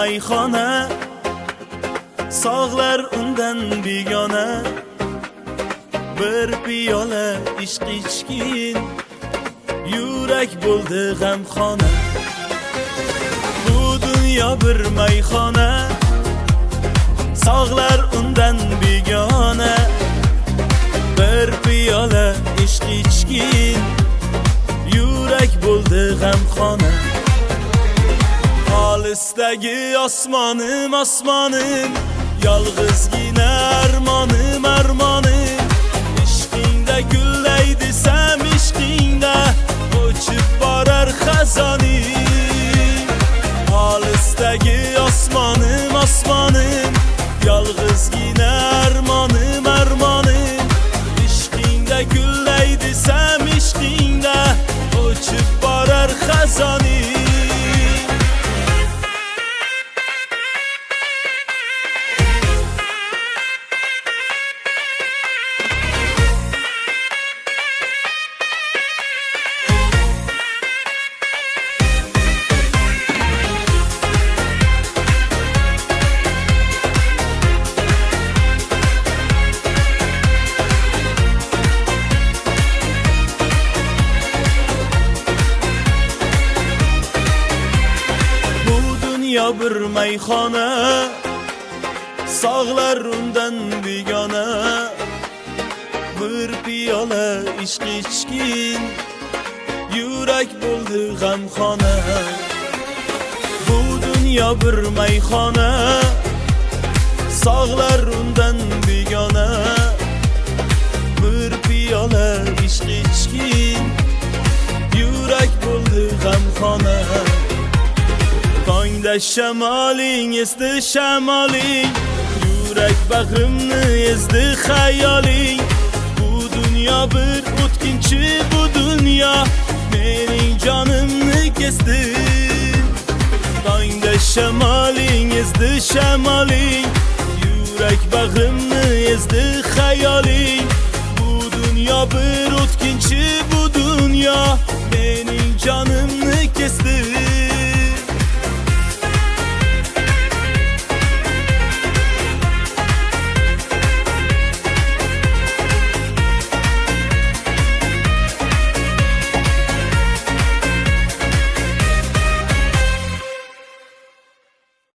mayxona, sog'lar undan begona. Bir piyola ishq ichgin, yurak bo'ldi g'amxona. Bu dunyo bir mayxona, sog'lar undan begona. Bir piyola ishq ichgin, yurak bo'ldi g'amxona. Olisdagi osmonim, osmonim, yolg'izgina armonim, armonim. Ishqingda gullay desam, ishqingda o'chib borar xazoning. Olisdagi osmonim, osmonim, yolg'izgina armonim, armonim. Ishqingda gullay desam, ishqingda o'chib borar xazoning. Dünya bir mayxona, sog'lar undan begona. Bir piyola ishq ichgin, yurak bo'ldi g'amxona. Bu dunyo bir mayxona, sog'lar undan begona. Bir piyola ishq ichgin, yurak bo'ldi g'amxona. Tongda shamoling, esdi shamoling, yurak bag'rimni ezdi xayoling. Bu dunyo bir o'tkinchi, bu dunyo mening jonimni kesdi. Tongda shamoling, esdi shamoling, yurak bag'rimni ezdi xayoling. Bu dunyo bir o'tkinchi, bu dunyo mening jonimni